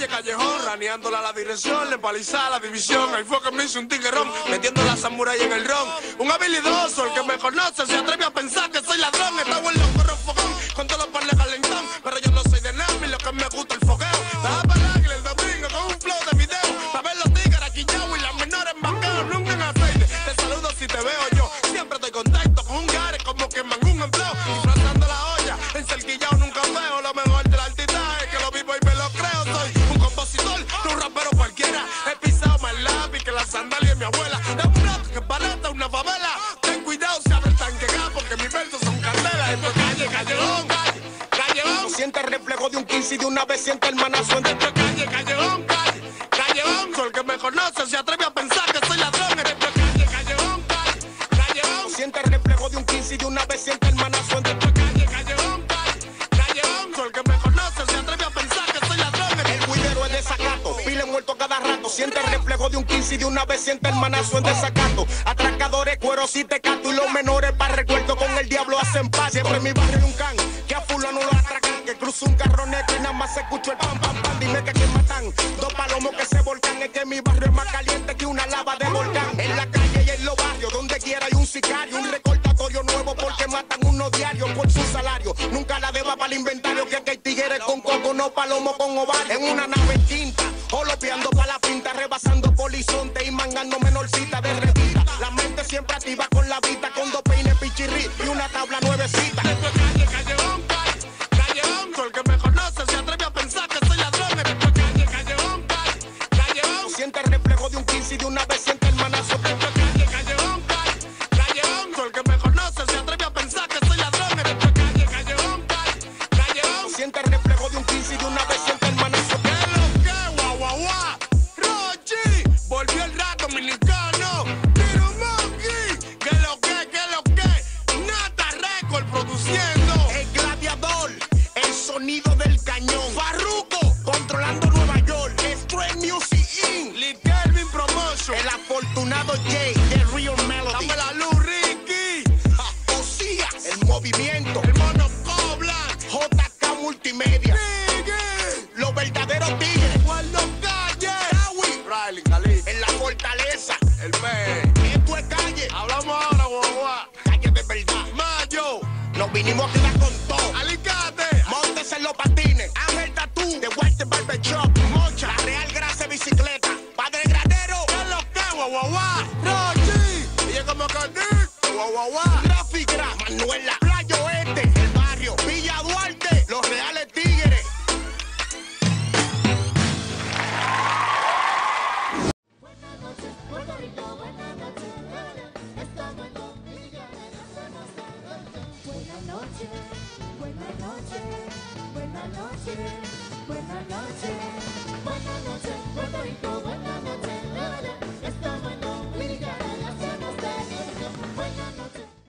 calle, callejón, raneándola la dirección, le empalizaba la división. Ahí fue que me hice un tiguerón, metiendo la samurai en el ron. Un habilidoso, el que me conoce, se atreve a pensar que soy ladrón. Estaba en los perros fogón, con todos los panes calentón. Pero yo no soy de nada, y lo que me gusta el fogueo. Daba para el el domingo con un flow de video. Pa' ver los tigres aquí y las menores embarcados, nunca en aceite. Te saludo si te veo yo, siempre estoy contacto con un gare como que mango un empleo. Disfrazando la olla, encerquillado nunca veo. Lo mejor del artista que lo vivo y me lo creo. Soy un compositor, no un rapero cualquiera. He pisado más lápiz que la sandalia de mi abuela. Es un rato que parece una favela. Ten cuidado si abre el tanque gas, porque mis versos son candela. Esto es calle, callejón, calle, callejón. Siente el reflejo de un 15 y de una vez siente el manazo. Esto es calle, callejón, calle, callejón. Soy el que me conoce, se atreve a pensar que soy ladrón. Esto es calle, callejón, calle, callejón. Siente el reflejo de un 15 y de una vez siente el manazo. Esto es calle, callejón, calle, callejón. Soy el que me conoce, se atreve a pensar que soy ladrón. El guidero es desacato, pile muerto cada rato. Siente el reflejo de un 15 y de una vez siente el manazo en desacato. Atracadores, cueros y tecato. Y los menores para recuerdo con el diablo hacen paz. Siempre en mi barrio hay un can que a fulano lo atracan. Que cruza un carro negro y nada más se escuchó el pam, pam, pam. Dime que aquí matan dos palomos que se volcan. Es que mi barrio es más caliente que una lava de volcán. En la calle y en los barrios, donde quiera hay un sicario. Un recordatorio nuevo porque matan uno diario por su salario. Nunca la deba para el inventario. Que hay tigres con coco, no palomo con ovario. En una nave quinta, holopeando para la pinta. Rebasando polizonte y mangando menorcita de revista. La mente siempre activa con la vista. Con dos peines pichirri y una tabla nuevecita. Esto es calle, callejón, calle, callejón. Soy el que me conoce, se atreve a pensar que soy ladrón. Esto es calle, callejón, calle, callejón. Siente el reflejo de un 15 y de una vez siente el manazo. Esto es calle, callejón, calle, callejón. Soy el que me conoce, se atreve a pensar que soy ladrón. Esto es calle, callejón, calle, callejón. Siente el reflejo de un 15 y de una vez siente el manazo. ¿Qué es lo que? Guau, guau, guau. Rochi, volvió el rap dominicano. Tiro Monkey, ¿qué es lo que? ¿Qué es lo que? Nata Record produciendo. El gladiador, el sonido del cañón. Farruko, controlando Nueva York. Straight Music Inc. Lee Kelvin Promotion. El afortunado Jay, The Real Melody. Dame la luz, Ricky. Osías, el movimiento. El mono Coblan. JK Multimedia. Sigue. Los verdaderos tigres. Guardo Calle. Tawi, Riley, Cali. en la fortaleza. El B. Esto es calle. Hablamos ahora, guau, guau. Calle de verdad. Mayo. Nos vinimos a quedar con todo. Alicate. Montes en los patines. Ángel Tatú, de Walter Barber Shop. Mocha, la Real Grasa Bicicleta. Padre Granero. ¿Qué es lo que? Guau, guau, guau. Rochi. Y es como que guau, guau, guau. Grafigra, Manuela, Playa Oeste, el barrio, Villa Duarte, los Reales Tigres. Buenas noches, Puerto Rico, buenas noches, estamos en millones, hacemos Buenas noches, buenas noches, buenas noches.